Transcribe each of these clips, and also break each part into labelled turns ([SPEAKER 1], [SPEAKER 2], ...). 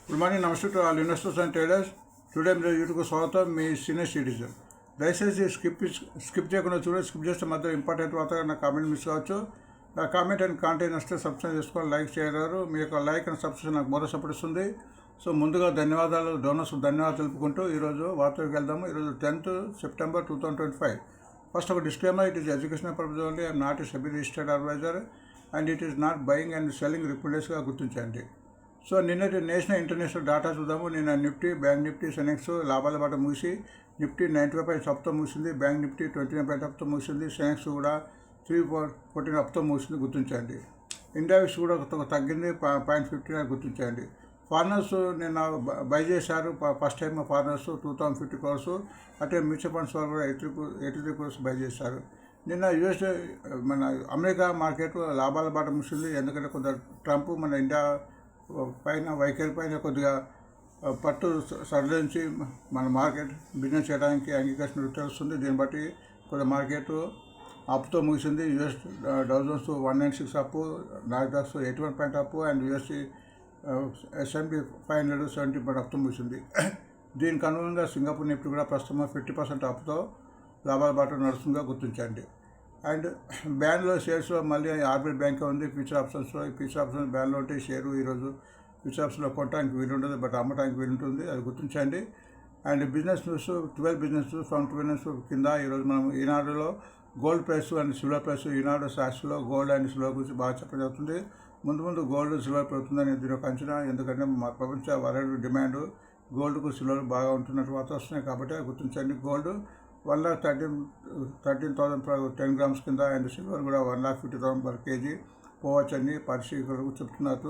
[SPEAKER 1] Good morning, నమస్తే to all investors and traders. Today మీరు యూట్యూబ్కు స్వాగతం. మీ సీనియర్ సిటిజన్. దయచేసి స్కిప్ చేయకుండా చూడండి. స్కిప్ చేస్తే మధ్య ఇంపార్టెంట్ వార్త నా కామెంట్ మిస్ కావచ్చు. నా కామెంట్ అండ్ కాంటెంట్ వస్తే సబ్స్క్రైబ్ చేసుకోవాలి, లైక్ చేయగలరు. మీ యొక్క లైక్ అండ్ సబ్స్క్రిప్షన్ నాకు మరో సపోర్ట్ ఇస్తుంది. సో ముందుగా ధన్యవాదాలు, డోనర్స్ ధన్యవాదాలు తెలుపుకుంటూ ఈరోజు వార్తలకు వెళ్దాము. ఈరోజు 10th September 2025. ఫస్ట్ ఒక disclaimer, it is educational purpose only. I'm not a SEBI registered advisor and it is not buying and selling రిప్రజెంటేటివ్స్గా గుర్తించండి. సో నిన్నటి నేషనల్ ఇంటర్నేషనల్ డాటా చూద్దాము. నిన్న నిఫ్టీ, బ్యాంక్ నిఫ్టీ, సెనెక్స్ లాభాల బాట ముగిసి నిఫ్టీ 95 పాయింట్స్ అప్తో ముగిసింది. Bank Nifty 29 points అప్తో ముగిసింది. Sensex కూడా 314 అప్తో ముగిసింది, గుర్తించండి. ఇండియా విక్స్ కూడా తగ్గింది, 0.59 గుర్తించండి. ఫారినర్స్ నిన్న బై చేశారు. First time foreigners 2050 crores. అటే మ్యూచువల్ ఫండ్స్ వాళ్ళు కూడా 83 crores బై చేశారు. నిన్న యుఎస్ మన అమెరికా మార్కెట్ లాభాల బాట ముగిసింది. ఎందుకంటే కొంత ట్రంప్ మన ఇండియా పైన వైఖరి పైన కొద్దిగా పట్టు సడలించి మన మార్కెట్ బిజినెస్ చేయడానికి అంగీకరించినట్టు తెలుస్తుంది. దీన్ని బట్టి కొద్దిగా మార్కెట్ అప్తో ముగిసింది. యుఎస్ డౌ జోన్స్ 196 అప్పు, నాస్డాక్ 81 పాయింట్ అప్పు అండ్ యుఎస్సి S&P 500 70 పాయింట్ అప్తో ముగిసింది. దీనికి అనుగుణంగా సింగపూర్ నిఫ్టీ కూడా ప్రస్తుతం 50% అప్తో లాభాల బాట నడుస్తుందిగా గుర్తించండి. అండ్ బ్యాన్లో షేర్స్లో మళ్ళీ ఆర్బిఐ బ్యాంక్ ఉంది. ఫ్యూచర్ ఆప్షన్స్లో ఈ ఫ్యూచర్ ఆప్షన్స్ బ్యాన్లో ఉంటే షేరు ఈరోజు ఫ్యూచర్ ఆప్షన్లో కొట్టడానికి వీలు ఉంటుంది, బట్ అమ్మటానికి వీలు ఉంటుంది, అది గుర్తించండి. And business news 12 business news from 12 news కింద ఈరోజు మనం ఈనాడులో gold price and silver price, Eenadu సాక్షిలో గోల్డ్ అండ్ సిల్వర్ గురించి బాగా చెప్పడం జరుగుతుంది. ముందు గోల్డ్ సిల్వర్ పెరుగుతుందని దీని ఒక అంచనా. ఎందుకంటే మా ప్రపంచ వరల్డ్ డిమాండ్ గోల్డ్కు సిల్వర్ బాగా ఉంటున్నట్టు వార్త వస్తున్నాయి కాబట్టి గుర్తించండి. గోల్డ్ 1,13,000 per 10 grams కింద అండ్ సిల్వర్ కూడా 1,50,000 per kg పోవచ్చని పరిశీలకులకు చెప్తున్నట్టు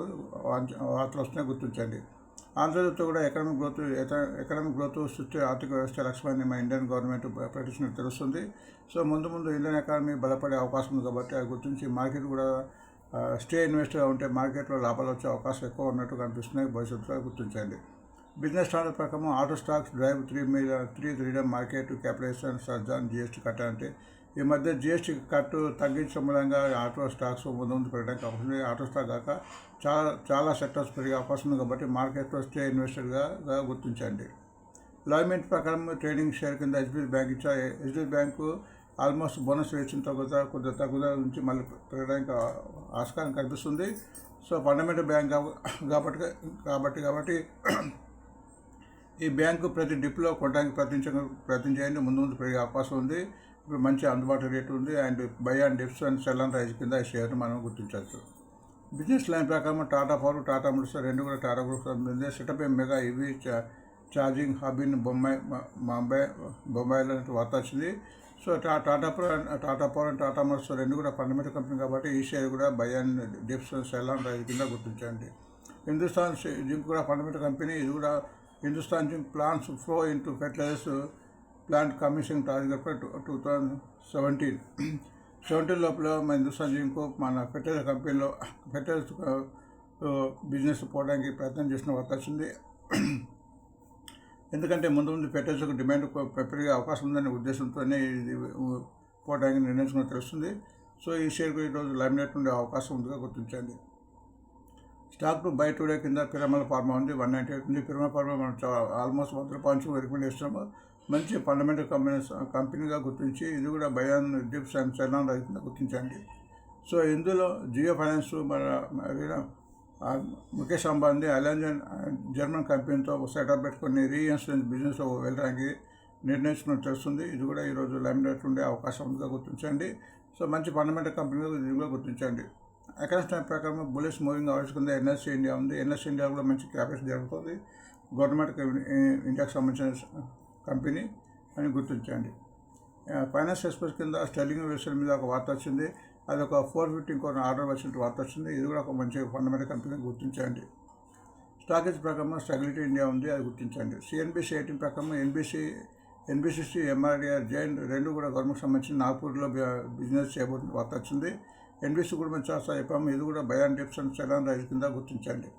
[SPEAKER 1] వార్తలు వస్తున్నాయి, గుర్తించండి. ఆంధ్రప్రదేశ్తో కూడా ఎకనామిక్ గ్రోత్ సృష్టి ఆర్థిక వ్యవస్థ లక్ష్యాన్ని మా ఇండియన్ గవర్నమెంట్ ప్రకటించినట్టు తెలుస్తుంది. సో ముందు ఇండియన్ ఎకానమీ బలపడే అవకాశం ఉంది కాబట్టి అది గుర్తించి మార్కెట్ కూడా స్టే ఇన్వెస్ట్గా ఉంటే మార్కెట్లో లాభాలు వచ్చే అవకాశం ఎక్కువ ఉన్నట్టు కనిపిస్తున్నాయి. భవిష్యత్తులో గుర్తించండి. బిజినెస్ స్టాండర్డ్ ప్రకారం auto stocks drive 3 freedom market capitalisation surge on GST cut అంటే ఈ మధ్య జిఎస్టీ కట్టు తగ్గించడం మూలంగా ఆటో స్టాక్స్ ముందు పెరగడానికి అవకాశం ఉంది. ఆటో స్టాక్ కాక చాలా సెక్టర్స్ పెరిగే అవకాశం ఉంది కాబట్టి మార్కెట్లో స్టే ఇన్వెస్టర్గా గుర్తించండి. లాయ్మెంట్ ప్రకారం ట్రేడింగ్ షేర్ కింద హెచ్డిఎఫ్సి బ్యాంక్ ఇచ్చారు. హెచ్డిఎఫ్సి బ్యాంకు ఆల్మోస్ట్ బోనస్ వేసిన కొద్దిగా తగ్గుదల నుంచి మళ్ళీ పెరగడానికి ఆస్కారం కనిపిస్తుంది. సో ఫండమెంటల్ బ్యాంక్ కాబట్టి ఈ బ్యాంకు ప్రతి డిప్లో కొనడానికి ప్రయత్నం చేయండి. ముందు పెరిగే అవకాశం ఉంది. ఇప్పుడు మంచి అందుబాటు రేటు ఉంది. And buy and dips and sell and rise కింద ఈ షేర్ను మనం గుర్తించవచ్చు. బిజినెస్ లైన్ ప్రకారం టాటా పవర్, టాటా మోటార్స్ రెండు కూడా టాటా గ్రూప్ సంబంధించి setup mega EV charging hub in బొంబాయిలో వార్త వచ్చింది. So Tata Power and Tata Motors రెండు కూడా ఫండమెంటల్ కంపెనీ కాబట్టి ఈ షేర్ కూడా buy and dips and sell and rise కింద గుర్తించండి. హిందుస్థాన్ జింక్ కూడా ఫండమెంటల్ కంపెనీ. ఇది కూడా Hindustan Zinc plans flow into fertilisers plant commissioning target for 2017 లోపల మన హిందుస్థాన్ జింక్ మన ఫెర్టిలైజర్ కంపెనీలో ఫెర్టిలైజర్స్ బిజినెస్ పోవడానికి ప్రయత్నం చేసిన వార్త వచ్చింది. ఎందుకంటే ముందు ఫెర్టిలైజర్కు డిమాండ్ పెరిగే అవకాశం ఉందనే ఉద్దేశంతోనే ఇది పోవడానికి నిర్ణయించుకుని తెలుస్తుంది. సో ఈ షేర్కు ఈరోజు లైమ్లైట్ ఉండే అవకాశం ఉందిగా గుర్తించండి. స్టాక్ టు బై టుడే కింద పిరమల్ ఫార్మా ఉంది, 198 ఉంది. పిరమల్ ఫార్మా మనం ఆల్మోస్ట్ 100 రూపాయలు రికమెండ్ చేస్తున్నాము. మంచి ఫండమెంటల్ కంపెనీగా గుర్తించి ఇది కూడా buy and dips and sell and rise కింద గుర్తించండి. సో ఇందులో జియో ఫైనాన్స్ మన ముఖేష్ అంబానీ అలయన్స్ జర్మన్ కంపెనీతో సెటప్ పెట్టుకుని రీఇన్సూరెన్స్ బిజినెస్ వెళ్ళడానికి నిర్ణయించుకున్నట్టు తెలుస్తుంది. ఇది కూడా ఈరోజు లైమ్లైట్ ఉండే అవకాశం ఉందిగా గుర్తించండి. సో మంచి ఫండమెంటల్ కంపెనీగా ఇది కూడా గుర్తించండి. అకౌంట్స్ టైం ప్రకారం బులిష్ మూవింగ్ అవర్స్ కింద ఎన్ఎస్సీ ఇండియా ఉంది. ఎన్ఎస్సీ ఇండియా కూడా మంచి క్యాపిటల్ జరుగుతుంది. గవర్నమెంట్ ఇండియాకి సంబంధించిన కంపెనీ అని గుర్తించండి. ఫైనాన్స్ ఎక్స్ప్రెస్ కింద స్టెర్లింగ్ వెసల్ మీద ఒక వార్త వచ్చింది. అది ఒక 450 crore ఆర్డర్ వచ్చినట్టు వార్త వచ్చింది. ఇది కూడా ఒక మంచి ఫండమెంటల్ కంపెనీ గుర్తించండి. స్టాకేజ్ ప్రకారం స్టెబిలిటీ ఇండియా ఉంది, అది గుర్తించండి. సిఎన్బిసి 18 ప్రకారం ఎన్బిసిసి ఎంఆర్డిఆర్ జైన్ రెండు కూడా గవర్నమెంట్ సంబంధించి నాగ్పూర్లో బిజినెస్ చేయబోతున్న వార్త వచ్చింది. ఎన్బిసి కూడా మంచి చెప్పాము. ఇది కూడా buy and dips and sell and rise కింద గుర్తించండి.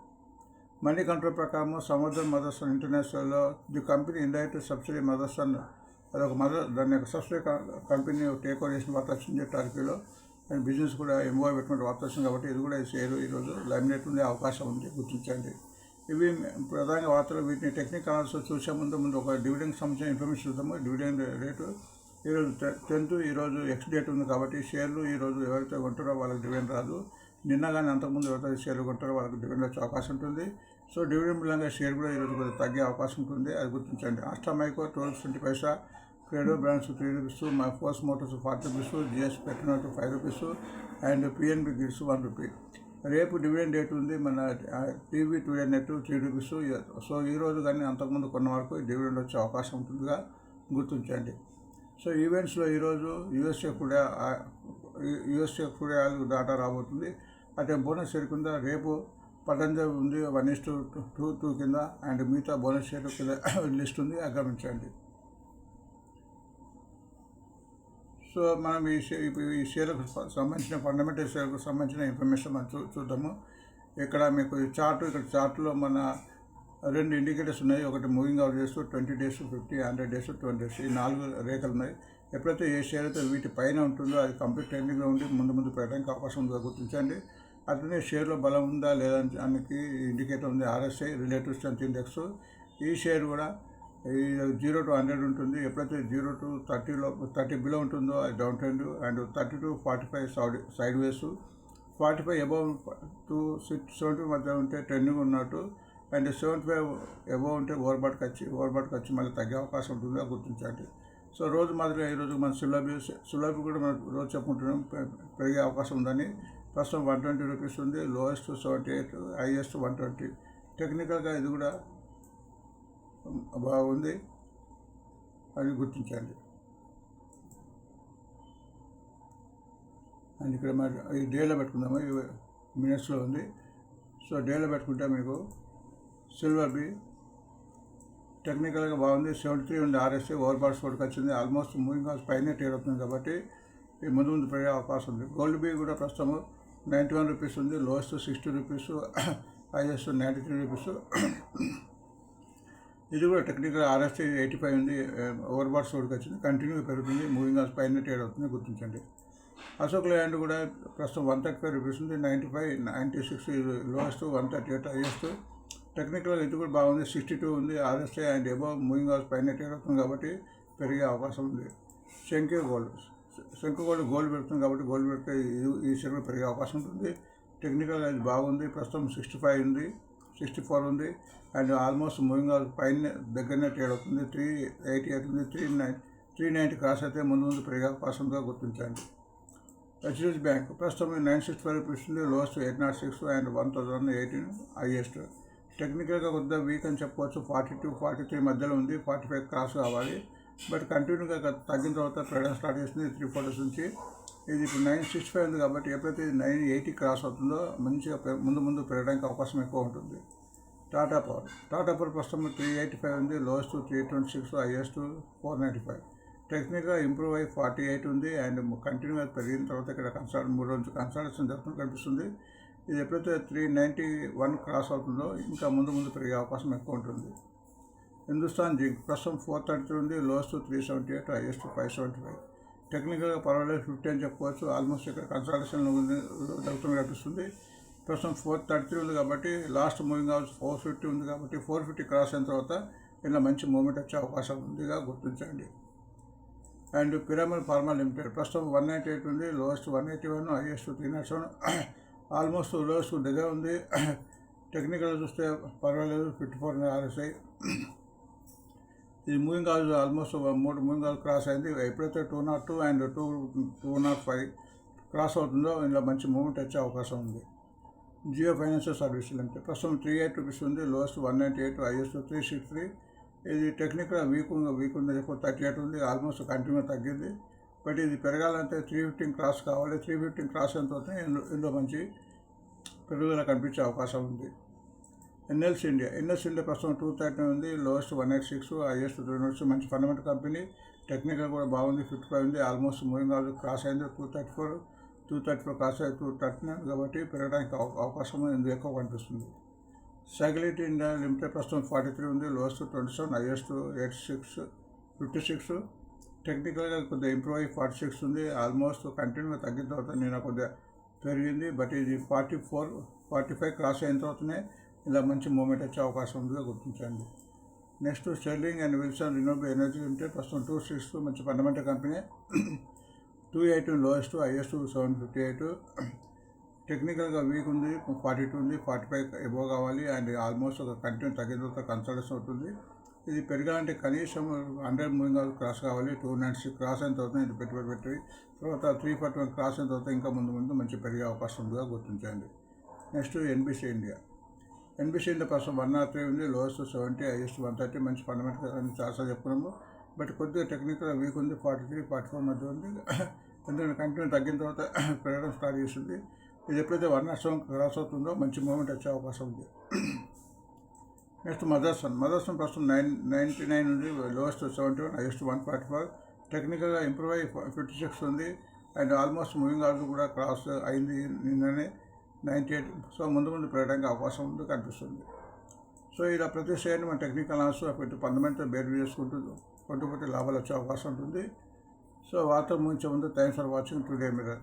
[SPEAKER 1] మనీ కంట్రోల్ ప్రకారం సంవర్ధన్ మదర్సన్ ఇంటర్నేషనల్లో the company indirect subsidiary Motherson అదొక దాని యొక్క సబ్సిడీ కంపెనీ టేక్ ఓవర్ చేసిన వార్త వచ్చింది టర్కీలో. అండ్ బిజినెస్ కూడా ఎంఓ పెట్టుకునే వార్త వచ్చింది కాబట్టి ఇది కూడా ఈ షేర్ ఈరోజు లైమ్లైట్ ఉండే అవకాశం ఉంది, గుర్తించండి. ఇవి ప్రధాన వార్తలు. వీటిని టెక్నికల్ అనాలిసిస్ చూసే ముందు ఒక డివిడెండ్ సంబంధించిన ఇన్ఫర్మేషన్ చూద్దాము. డివిడెండ్ రేటు ఈరోజు 10th, ఈరోజు ఎక్స్ డేట్ ఉంది కాబట్టి షేర్లు ఈరోజు ఎవరైతే కొంటారో వాళ్ళకి డివిడెండ్ రాదు. నిన్న కానీ అంతకుముందు ఎవరైతే షేర్లు కొంటారో వాళ్ళకి డివిడెండ్ వచ్చే అవకాశం ఉంటుంది. సో డివిడెండ్ మూలంగా షేర్ కూడా ఈరోజు కొద్దిగా తగ్గే అవకాశం ఉంటుంది, అది గుర్తించండి. ఆస్ట్రామైకో 12.20 పైసా, క్రెడో బ్రాండ్స్ 3 రూపీస్, మై Force Motors 40 rupees, GS petrol 5 rupees and PNB gilts 1 rupee. రేపు డివిడెండ్ డేట్ ఉంది. మన TV Today net 3 rupees. So ఈరోజు కానీ అంతకుముందు కొన్న వరకు డివిడెండ్ వచ్చే అవకాశం ఉంటుందిగా గుర్తించండి. సో ఈవెంట్స్లో ఈరోజు యూఎస్ఏ ఫుడ్ ఆయిల్ డాటా రాబోతుంది. అంటే బోనస్ షేర్ కింద రేపు పతంజలి ఉంది 1:2 కింద, అండ్ మిగతా బోనస్ షేర్ కింద లిస్ట్ ఉంది, గమనించండి. సో మనం ఈ షేర్లకు సంబంధించిన ఫండమెంటల్ షేర్లకు సంబంధించిన ఇన్ఫర్మేషన్ మనం చూద్దాము. ఇక్కడ మీకు ఇక్కడ చార్ట్లో మన 2 ఇండికేటర్స్ ఉన్నాయి. ఒకటి మూవింగ్ అవుట్ చేస్తూ 20 days, 50, 100 days, 20 days, ఈ 4 రేఖలు ఉన్నాయి. ఎప్పుడైతే ఏ షేర్ అయితే వీటి పైన ఉంటుందో అది కంప్లీట్ ట్రెండింగ్లో ఉండి ముందు పెట్టడానికి అవకాశం ఉందో గుర్తించండి. అట్లనే షేర్లో బలం ఉందా లేదా దానికి ఇండికేటర్ ఉంది. RSI relative strength index. ఈ షేర్ కూడా 0 to 100 ఉంటుంది. ఎప్పుడైతే 0 to 30 బిలో ఉంటుందో అది down trend, and 30 to 45 side ways, 45 above to 70 మధ్య ఉంటే ట్రెండింగ్ ఉన్నట్టు, అండ్ 75 అబౌవ్ ఉంటే ఓవర్బాట్కి వచ్చి మళ్ళీ తగ్గే అవకాశం ఉంటుందో గుర్తించండి. సో రోజు మాదిరిగా ఈరోజు మన సులభి కూడా మనం రోజు చెప్పుకుంటున్నాం పెరిగే అవకాశం ఉందని. ప్రస్తుతం 120 రూపీస్ ఉంది. Lowest 78, highest 120. టెక్నికల్గా ఇది కూడా బాగుంది అని గుర్తించండి. అండ్ ఇక్కడ మరి ఈ డేలో పెట్టుకుందాము, మినిట్స్లో ఉంది. సో డేలో పెట్టుకుంటే మీకు సిల్వర్ బి టెక్నికల్గా బాగుంది. 73 ఉంది. RSI ఓవర్బాట్ స్కోర్కి వచ్చింది. ఆల్మోస్ట్ మూవింగ్ కాల్స్ పైనే ట్రేడ్ అవుతుంది కాబట్టి ముందు పెరిగే అవకాశం ఉంది. గోల్డ్ బి కూడా ప్రస్తుతం 91 రూపీస్ ఉంది. Lowest 60 rupees, highest 93 rupees. ఇది కూడా టెక్నికల్ RSI 85 ఉంది. ఓవర్బాట్ స్కోర్కి వచ్చింది. కంటిన్యూ పెరుగుతుంది. మూవింగ్ కాల్స్ పైన ట్రేడ్ అవుతుంది, గుర్తించండి. అశోక్ ల్యాండ్ కూడా ప్రస్తుతం 135 రూపీస్ ఉంది. 95, 96 లోయెస్ట్, 138 హైయెస్ట్. టెక్నికల్గా ఇది కూడా బాగుంది. 62 ఉంది. RSI and above moving calls పైన ట్రేడ్ అవుతుంది కాబట్టి పెరిగే అవకాశం ఉంది. శంకు గోల్డ్ పెడుతుంది కాబట్టి గోల్డ్ పెడితే ఈ షేర్ కూడా పెరిగే అవకాశం ఉంటుంది. టెక్నికల్గా ఇది బాగుంది. ప్రస్తుతం 65 ఉంది, 64 ఉంది, అండ్ ఆల్మోస్ట్ మూవింగ్ కాల్స్ పైన దగ్గరనే ట్రేడ్ అవుతుంది. 388 ఉంది. 390 క్రాస్ అయితే ముందు పెరిగే అవకాశంగా గుర్తించండి. HDFC బ్యాంక్ ప్రస్తుతం 965 రూపీస్ ఉంది. Lowest 806 and 1018 highest. టెక్నికల్గా కొద్దిగా వీక్ అని చెప్పవచ్చు. 42, 43 మధ్యలో ఉంది. 45 క్రాస్ కావాలి, బట్ కంటిన్యూగా తగ్గిన తర్వాత ట్రేడింగ్ స్టార్ట్ చేసింది 3-4 days నుంచి. ఇది ఇప్పుడు 965 ఉంది కాబట్టి ఎప్పుడైతే 980 క్రాస్ అవుతుందో మంచిగా ముందు పెరగడానికి అవకాశం ఎక్కువ ఉంటుంది. టాటా పవర్ ప్రస్తుతం 385 ఉంది. Lowest 326, highest 495. టెక్నిక్గా ఇంప్రూవ్ అయ్యి 48 ఉంది, అండ్ కంటిన్యూగా పెరిగిన తర్వాత ఇక్కడ 3 రోజులు కన్సల్టేషన్ జరుగుతున్నట్టు కనిపిస్తుంది. ఇది ఎప్పుడైతే 391 క్రాస్ అవుతుందో ఇంకా ముందు పెరిగే అవకాశం ఎక్కువ ఉంటుంది. హిందుస్థాన్ జింక్ ప్రస్తుతం 433 ఉంది. Lowest 378, highest 575. టెక్నికల్గా పర్వాలేదు 50 అని చెప్పుకోవచ్చు. ఆల్మోస్ట్ ఇక్కడ కన్సల్టేషన్ జరుగుతున్నట్టు కనిపిస్తుంది. ప్రస్తుతం 433 ఉంది కాబట్టి లాస్ట్ మూవింగ్ అవర్స్ 450 ఉంది కాబట్టి 450 క్రాస్ అయిన తర్వాత ఇలా మంచి మూమెంట్ వచ్చే అవకాశం ఉందిగా గుర్తించండి. అండ్ పిరమిడ్ ఫార్మా లిమిటెడ్ ప్రస్తుతం 198 ఉంది. Lowest 181, highest 307. ఆల్మోస్ట్ లోయెస్ట్ దగ్గర ఉంది. టెక్నికల్ చూస్తే పర్వాలేదు 54 ఉంది RSI. ఈ moving calls almost 3 moving calls cross అయింది. ఎప్పుడైతే 202 అండ్ 205 క్రాస్ అవుతుందో ఇలా మంచి మూమెంట్ వచ్చే అవకాశం ఉంది. జియో ఫైనాన్షియల్ సర్వీస్ లిమిటెడ్ ప్రస్తుతం 38 రూపీస్ ఉంది. Lowest 198, highest 363. ఇది టెక్నికల్గా వీక్ ఉంది. రేపు 38 ఉంది. ఆల్మోస్ట్ కంటిన్యూ తగ్గింది, బట్ ఇది పెరగాలంటే 315 క్రాస్ కావాలి. 315 క్రాస్ అయిన తర్వాత ఇందులో మంచి పెరుగుదల కనిపించే అవకాశం ఉంది. ఎన్ఎల్సి ఇండియా ప్రస్తుతం 230 ఉంది. Lowest 186, highest 300. మంచి ఫండమెంటల్ కంపెనీ. టెక్నికల్ కూడా బాగుంది. 55 ఉంది. ఆల్మోస్ట్ మూవింగ్ అవర్స్ క్రాస్ అయింది. 234 క్రాస్ అయ్యి 239 కాబట్టి పెరగడానికి అవకాశం ఇందులో ఎక్కువ కనిపిస్తుంది. సైకిలిటీ ఇండియా లిమిటెడ్ ప్రస్తుతం 43 ఉంది. Lowest 27, highest 56. టెక్నికల్గా కొద్దిగా ఇంప్రూవ్ అయ్యి 46 ఉంది. ఆల్మోస్ట్ కంటిన్యూగా తగ్గిన తర్వాత నేను కొద్దిగా పెరిగింది, బట్ ఇది 45 క్రాస్ అయిన తర్వాతనే ఇలా మంచి మూమెంట్ వచ్చే అవకాశం ఉందిగా గుర్తించండి. Next sterling and Wilson renewable energy limited ప్రస్తుతం 262 మంచి ఫండమెంటల్ కంపెనీ. 218 lowest, highest 758. టెక్నికల్గా వీక్ ఉంది, 42 ఉంది, 45 ఎబో కావాలి అండ్ ఆల్మోస్ట్ ఒక కంటిన్యూ తగ్గిన తర్వాత కన్సల్టేషన్ అవుతుంది. ఇది పెరగాలంటే కనీసం 100 మూవింగ్ అవర్స్ క్రాస్ కావాలి. 296 క్రాస్ అయిన తర్వాత ఇది పెట్టి తర్వాత 341 క్రాస్ అయిన తర్వాత ఇంకా ముందు మంచి పెరిగే అవకాశం ఉందిగా గుర్తించండి. Next NBC India. NBC India ప్రస్తుతం 103 ఉంది, లోయెస్ట్ 70, హైయెస్ట్ 130. మంచి ఫండమెంటల్ అని చాలాసార్లు చెప్పుకున్నాము, బట్ కొద్దిగా టెక్నికల్ వీక్ ఉంది. 43, 44 మధ్య ఉంది. ఎందుకంటే కంటిన్యూ తగ్గిన తర్వాత పెరగడం స్టార్ట్ చేస్తుంది. ఇది ఎప్పుడైతే 107 క్రాస్ అవుతుందో మంచి మూమెంట్ వచ్చే అవకాశం ఉంది. నెక్స్ట్ మదర్సన్ ప్రస్తుతం 99 ఉంది, లోయెస్ట్ 71, హైయెస్ట్ 144. టెక్నికల్గా ఇంప్రూవ్ అయ్యి 56 ఉంది అండ్ ఆల్మోస్ట్ మూవింగ్ అవర్స్ కూడా క్రాస్ అయింది నిన్ననే 98. సో ముందు పెరగడానికి అవకాశం ఉంది కనిపిస్తుంది. సో ఇలా ప్రతి షేర్ని మన టెక్నికల్ అనాలిసిస్ పెట్టి ఫండమెంటల్ బేర్ చేసుకుంటూ కొంటూ లాభాలు వచ్చే అవకాశం ఉంటుంది. సో వార్త ముగించే ముందు thanks for watching today mirror.